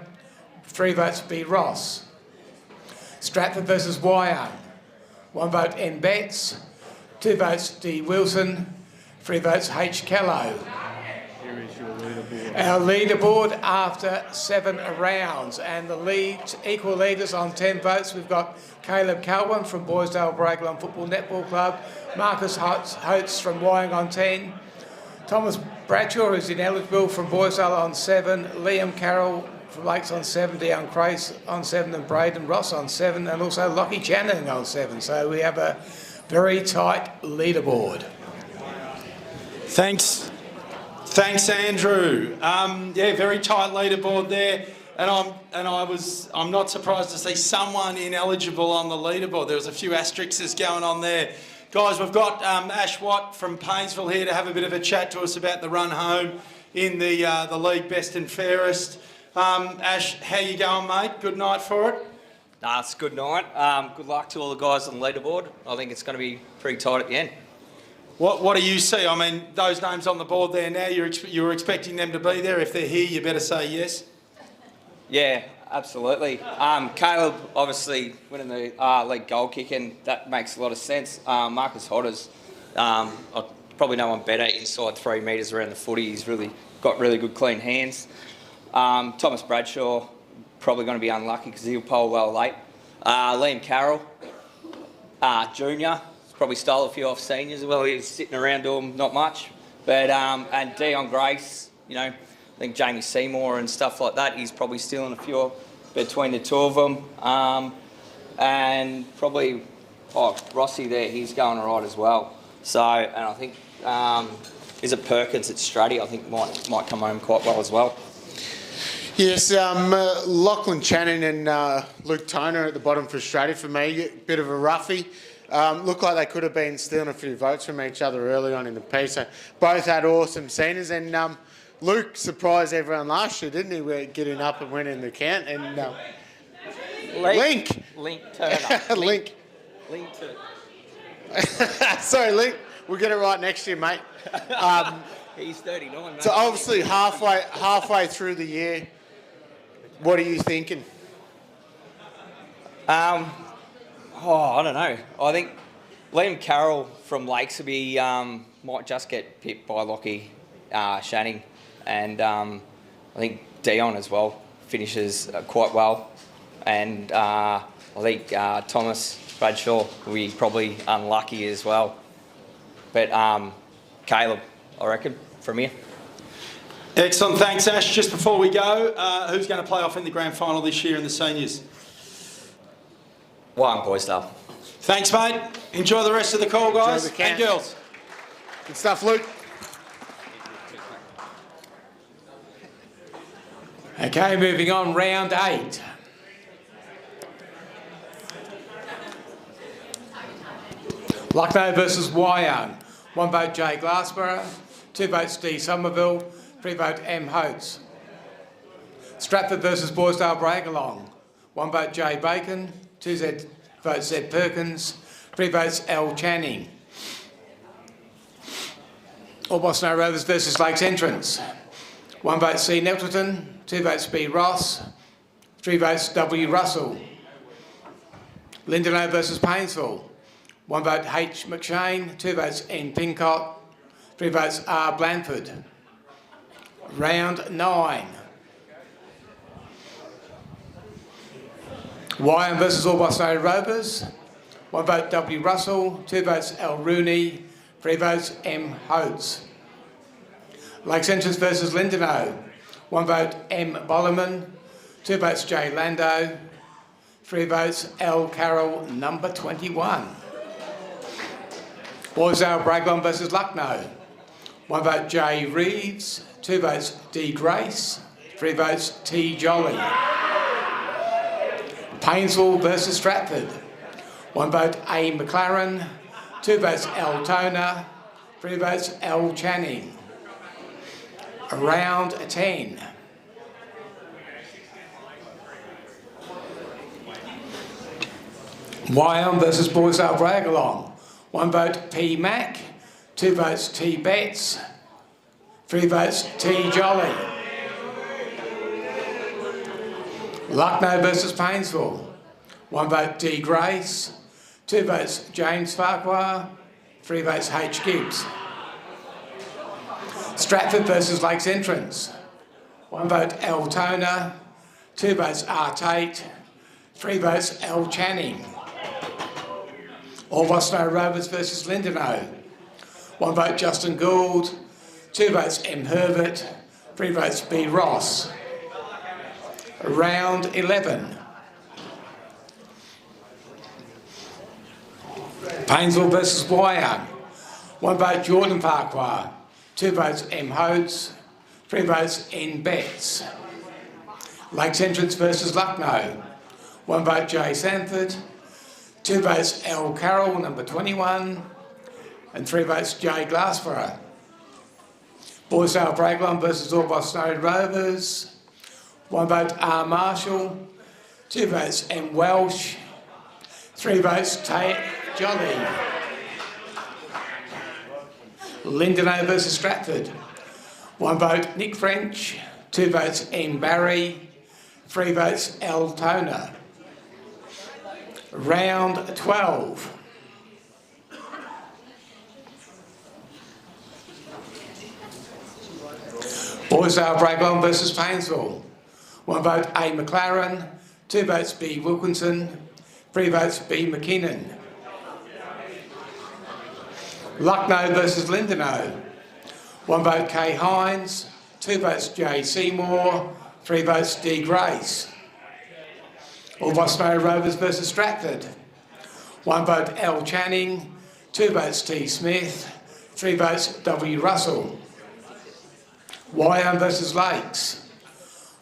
3 votes B Ross. Stratford versus Wyong. 1 vote N Betts, 2 votes D Wilson, 3 votes H Kello. Our leaderboard after 7 rounds, and the equal leaders on 10 votes. We've got Caleb Calwin from Boysdale Bragalong Football Netball Club, Marcus Holtz from Wyong on 10, Thomas Bradshaw, who's ineligible, from Boysdale on 7, Liam Carroll from Lakes on 7, Dion Crace on 7, and Braden Ross on 7, and also Lockie Channing on 7. So we have a very tight leaderboard. Thanks, Andrew. Yeah, very tight leaderboard there, and I'm not surprised to see someone ineligible on the leaderboard. There was a few asterisks going on there. Guys, we've got Ash Watt from Painesville here to have a bit of a chat to us about the run home in the league best and fairest. Ash, how you going, mate? Good night for it. Nah, it's a good night. Good luck to all the guys on the leaderboard. I think it's going to be pretty tight at the end. What do you see? I mean, those names on the board there now, you were expecting them to be there. If they're here, you better say yes. Yeah, absolutely. Caleb, obviously, winning the league goal kicking, that makes a lot of sense. Marcus Hodders, probably no one better inside 3 metres around the footy. He's really got really good, clean hands. Thomas Bradshaw, probably going to be unlucky because he'll pole well late. Liam Carroll, junior. Probably stole a few off seniors as well. He was sitting around doing not much. But, and Dion Grace, you know, I think Jamie Seymour and stuff like that, he's probably stealing a few between the two of them. And probably, Rossi there, he's going all right as well. So, and I think, is it Perkins at Stratty? I think might come home quite well as well. Yes, Lachlan Channing and Luke Toner at the bottom for Stratty for me. Bit of a roughie. Looked like they could have been stealing a few votes from each other early on in the piece. So both had awesome seniors, and Luke surprised everyone last year, didn't he? We're getting up and winning the count. And Link Turner. Link Turner. Sorry, Link. We'll get it right next year, mate. He's 39, mate. So obviously halfway through the year, what are you thinking? I don't know. I think Liam Carroll from Lakesby might just get pipped by Lockie Channing, and I think Dion as well finishes quite well, and I think Thomas Bradshaw will be probably unlucky as well. But Caleb, I reckon, from here. Excellent, thanks Ash. Just before we go, who's going to play off in the grand final this year in the seniors? Wyong Boysdale. Thanks, mate. Enjoy the rest of the call, guys and girls. Good stuff, Luke. Okay, moving on, round 8. Lucknow versus Wyong. 1 vote J Glassborough, 2 votes D Somerville, 3 vote M Hoates. Stratford versus Boisdale Bragalong. 1 vote J Bacon, 2 votes Z Perkins, 3 votes L Channing. Orbost Snow Rovers versus Lakes Entrance. 1 vote C Nettleton, 2 votes B Ross, 3 votes W Russell. Lindenow versus Painesville. 1 vote H McShane, 2 votes N Pincott, 3 votes R Blandford. Round 9. Wyong versus Orbost Snow Rovers. 1 vote W Russell, 2 votes L Rooney, 3 votes M Hoates. Lakes Entrance versus Lindenow. 1 vote M Bollerman, 2 votes J Lando, 3 votes L Carroll, number 21. Boisdale Bragalong versus Lucknow. 1 vote J Reeves, 2 votes D Grace, 3 votes T Jolly. Painesville versus Stratford. 1 vote A McLaren, 2 votes L Toner, 3 votes L Channing. Round 10. Wyong versus Boisdale Bragalong. 1 vote P Mac, 2 votes T Betts, 3 votes T Jolly. Lucknow versus Painesville. 1 vote D Grace, 2 votes James Farquhar, 3 votes H Gibbs. Stratford versus Lakes Entrance. 1 vote L Toner, 2 votes R Tate, 3 votes L Channing. Orbost Snow Rovers versus Lindenow. 1 vote Justin Gould, 2 votes M Herbert, 3 votes B Ross. Round 11. Painesville versus Wyong. 1 vote Jordan Farquhar, 2 votes M Hoates, 3 votes N Betts. Lakes Entrance versus Lucknow. 1 vote J Sanford, 2 votes L Carroll, number 21, and 3 votes J Glassborough. Boisdale Bragalong versus Orbost Snow Rovers. 1 vote R Marshall, 2 votes M Welsh, 3 votes Tate Jolly. Lindenow versus Stratford. 1 vote Nick French, 2 votes M Barry, 3 votes L Toner. Round 12. Boisdale Bragalong versus Painesville. 1 vote A McLaren, 2 votes B Wilkinson, 3 votes B McKinnon. Lucknow versus Lindenow. 1 vote K Hines, 2 votes J Seymour, 3 votes D Grace. Orbost Snow Rovers versus Stratford. 1 vote L Channing, 2 votes T Smith, 3 votes W Russell. Wyong versus Lakes.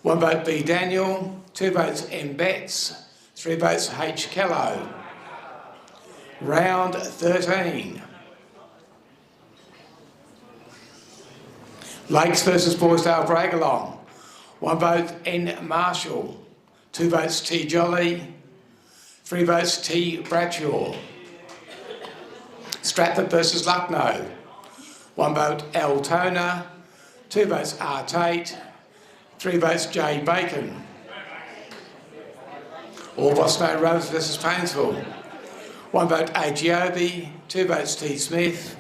1 vote B Daniel, 2 votes M Betts, 3 votes H Kello. Round 13. Lakes versus Boisdale Bragalong. 1 vote N Marshall, 2 votes T Jolly, 3 votes T Bradshaw. Stratford versus Lucknow. 1 vote L Toner, 2 votes R Tate, 3 votes J Bacon. Orbost Snow Rovers versus Painesville. 1 vote A Giobi, 2 votes T Smith,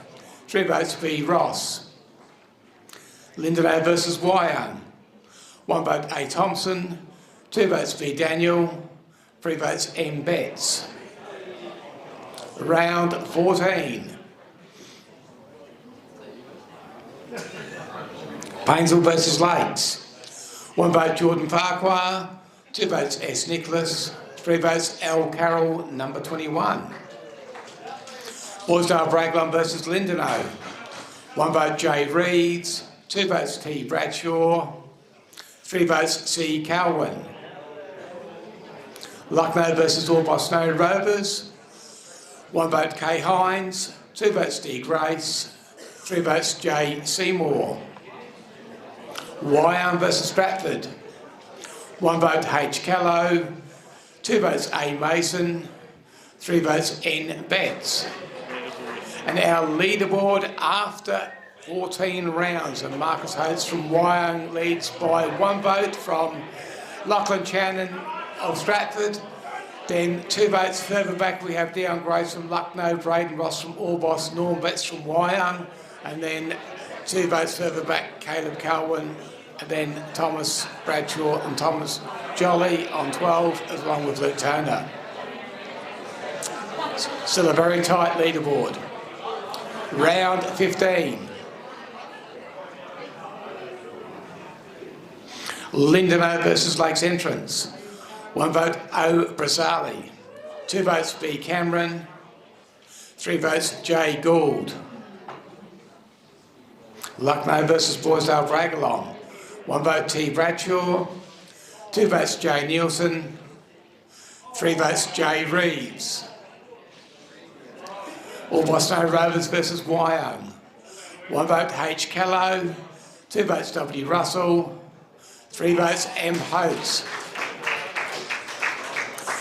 3 votes B Ross. Lindenow versus Wyong. 1 vote A Thompson, 2 votes B Daniel, 3 votes M Betts. Round 14. Painesville versus Lakes. 1 vote Jordan Farquhar, 2 votes S Nicholas, 3 votes L Carroll, number 21. Boisdale Bragalong versus Lindenow. 1 vote J Reeves, 2 votes T Bradshaw, 3 votes C Calwin. Lucknow versus Orbost Snow Rovers. 1 vote Kay Hines, 2 votes D Grace, 3 votes J Seymour. Wyong versus Stratford. 1 vote H Callow, 2 votes A Mason, 3 votes N Betts. And our leaderboard after 14 rounds, and Marcus Holtz from Wyong leads by 1 vote from Lachlan Channon of Stratford. Then 2 votes further back we have Dion Grace from Lucknow, Braden Ross from Orbost, Norm Betts from Wyong, and then 2 votes further back Caleb Colwyn, and then Thomas Bradshaw and Thomas Jolly on 12, along with Luke Toner. Still a very tight leaderboard. Round 15. Lindenau versus Lakes Entrance. 1 vote O Brazali, 2 votes B Cameron, 3 votes J Gould. Lucknow versus Boisdale Bragalong. 1 vote T Bradshaw, 2 votes J Nielsen, 3 votes J Reeves. Orbost Rovers versus Wyong. 1 vote H Callow, 2 votes W Russell, 3 votes M Holtz.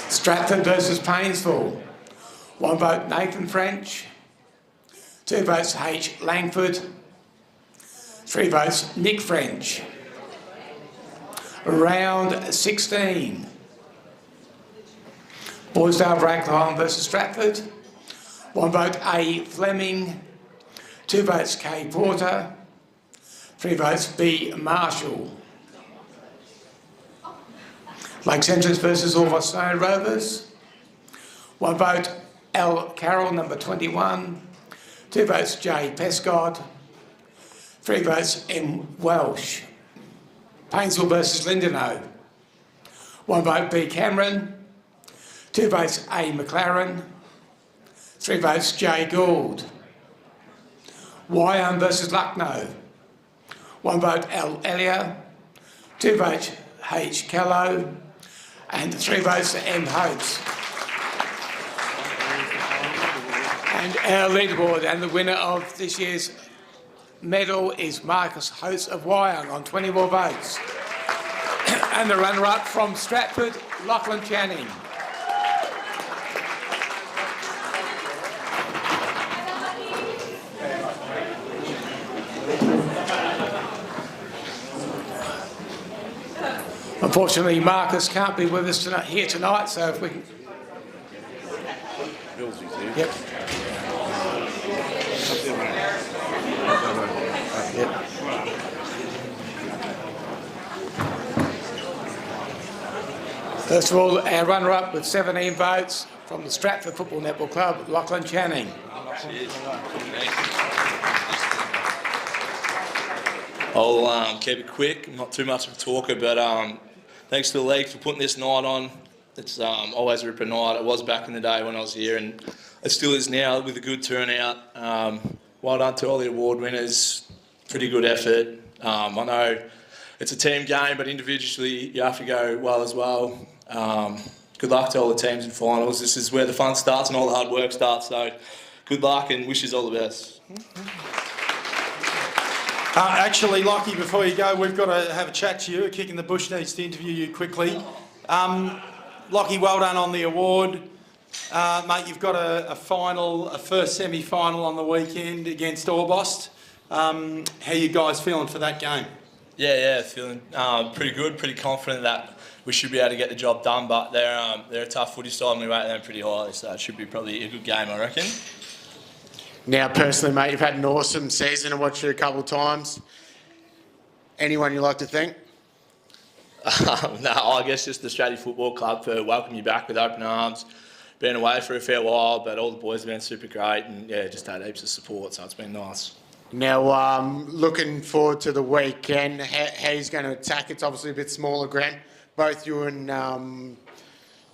Stratford versus Painesville. 1 vote Nathan French, 2 votes H Langford, 3 votes Nick French. Round 16. Boisdale Bragalong versus Stratford. 1 vote A Fleming, 2 votes K Porter, 3 votes B Marshall. Lakes Entrance versus Orbost Rovers. 1 vote L Carroll, number 21, 2 votes J Pescott, 3 votes M Welsh. Painesville versus Lindenau. 1 vote B Cameron, 2 votes A McLaren, 3 votes J Gould. Wyong versus Lucknow. 1 vote L Elliott, 2 votes H Callow, and 3 votes to M Holtz. And our leaderboard and the winner of this year's medal is Marcus Holtz of Wyong on 24 votes. And the runner-up from Stratford, Lachlan Channing. Unfortunately, Marcus can't be with us here tonight, so if we can... Yep. First of all, our runner-up with 17 votes from the Stratford Football Netball Club, Lachlan Channing. I'll keep it quick, not too much of a talker, but thanks to the league for putting this night on. It's always a ripper night. It was back in the day when I was here, and it still is now with a good turnout. Well done to all the award winners. Pretty good effort. I know it's a team game, but individually you have to go well as well. Good luck to all the teams in finals. This is where the fun starts and all the hard work starts, so good luck and wishes all the best. Actually, Lockie, before you go, we've got to have a chat to you. Kick in the Bush needs to interview you quickly. Lockie, well done on the award. Mate, you've got a first semi-final on the weekend against Orbost. How you guys feeling for that game? Yeah, feeling pretty good, pretty confident that we should be able to get the job done, but they're a tough footy side and we rate them pretty highly, so it should be probably a good game, I reckon. Now, personally, mate, you've had an awesome season. I've watched you a couple of times. Anyone you like to thank? No, I guess just the Strategy Football Club for welcoming you back with open arms. Been away for a fair while, but all the boys have been super great and yeah, just had heaps of support, so it's been nice. Now, looking forward to the weekend, how he's going to attack. It's obviously a bit smaller ground. Both you and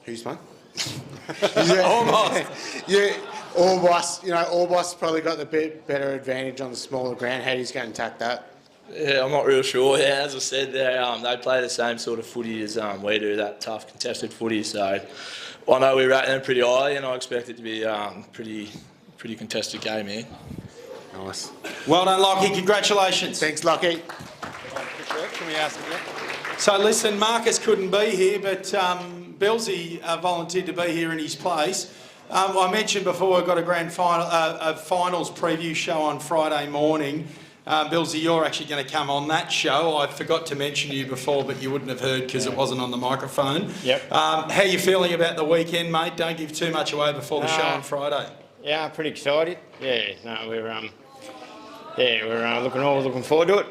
who's one? Almost. Yeah, Orbost. You know, Orbost probably got the bit better advantage on the smaller ground. How he's going to attack that? Yeah, I'm not real sure. Yeah, as I said, they play the same sort of footy as we do, that tough contested footy. So I know we rate them pretty highly, and I expect it to be pretty contested game here. Nice. Well done, Lockie. Congratulations. Thanks, Lockie. Can we ask him? So listen, Marcus couldn't be here, but Billsy volunteered to be here in his place. I mentioned before we've got a finals preview show on Friday morning. Billsy, you're actually going to come on that show. I forgot to mention you before, but you wouldn't have heard because it wasn't on the microphone. Yep. How are you feeling about the weekend, mate? Don't give too much away before the show on Friday. Yeah, pretty excited. Yeah, no, we're looking forward to it.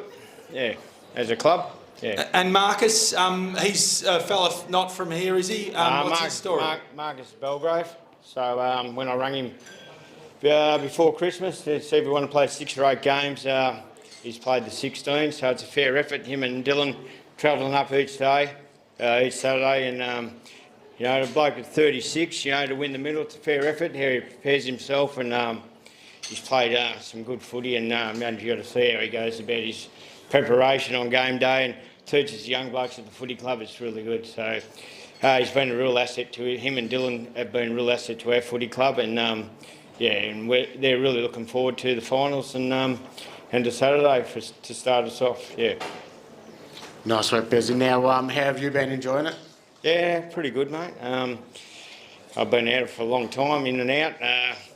Yeah, as a club. Yeah. And Marcus, he's a fella not from here, is he? What's his story? Marcus Belgrave. So when I rang him before Christmas to see if we want to play 6 or 8 games, he's played the 16, so it's a fair effort. Him and Dylan travelling up each day, each Saturday, and you know, the bloke at 36, you know, to win the middle, it's a fair effort. Here he prepares himself, and he's played some good footy, and you've got to see how he goes about his preparation on game day and teaches young blokes at the footy club. It's really good. So he's been a real asset to him, and Dylan have been a real asset to our footy club, and yeah, and they're really looking forward to the finals and to Saturday to start us off. Yeah. Nice work, Bezzy. Now, how have you been enjoying it? Yeah, pretty good, mate. I've been out for a long time, in and out.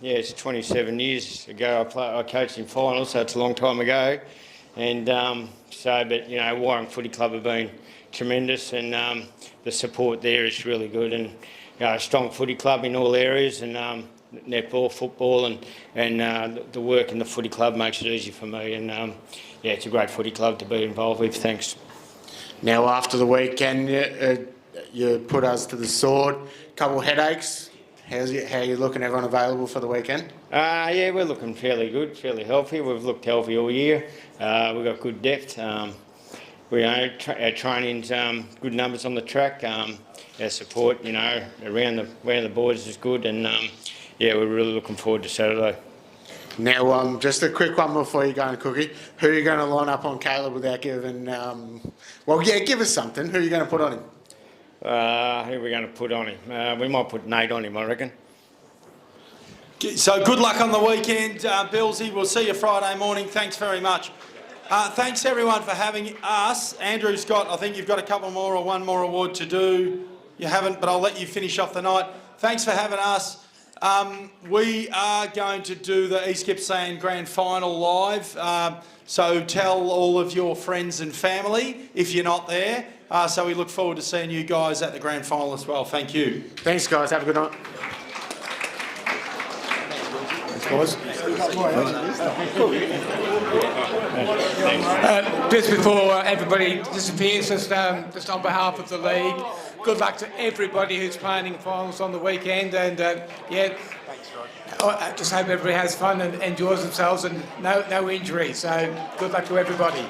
Yeah, it's 27 years ago I coached in finals, so it's a long time ago. And but you know, Warren Footy Club have been tremendous, and the support there is really good. And you know, a strong footy club in all areas, and netball, football, and the work in the footy club makes it easy for me. And yeah, it's a great footy club to be involved with. Thanks. Now, after the weekend, you put us to the sword. Couple headaches. How are you looking? Everyone available for the weekend? Yeah, we're looking fairly good, fairly healthy. We've looked healthy all year. We've got good depth. We know our training's good numbers on the track. Our support, you know, around the boards is good, and yeah, we're really looking forward to Saturday. Now, just a quick one before you go on, Cookie. Who are you going to line up on Caleb without giving? Well, yeah, give us something. Who are you going to put on him? Who are we going to put on him? We might put Nate on him, I reckon. So good luck on the weekend, Billsy. We'll see you Friday morning. Thanks very much. Thanks everyone for having us. Andrew's got, I think you've got a couple more or one more award to do. You haven't, but I'll let you finish off the night. Thanks for having us. We are going to do the East Gippsland Grand Final live. So tell all of your friends and family if you're not there. So we look forward to seeing you guys at the Grand Final as well. Thank you. Thanks, guys. Have a good night. Just before everybody disappears, just on behalf of the league, good luck to everybody who's playing in finals on the weekend, and yeah, I just hope everybody has fun and enjoys themselves and no injuries. So good luck to everybody.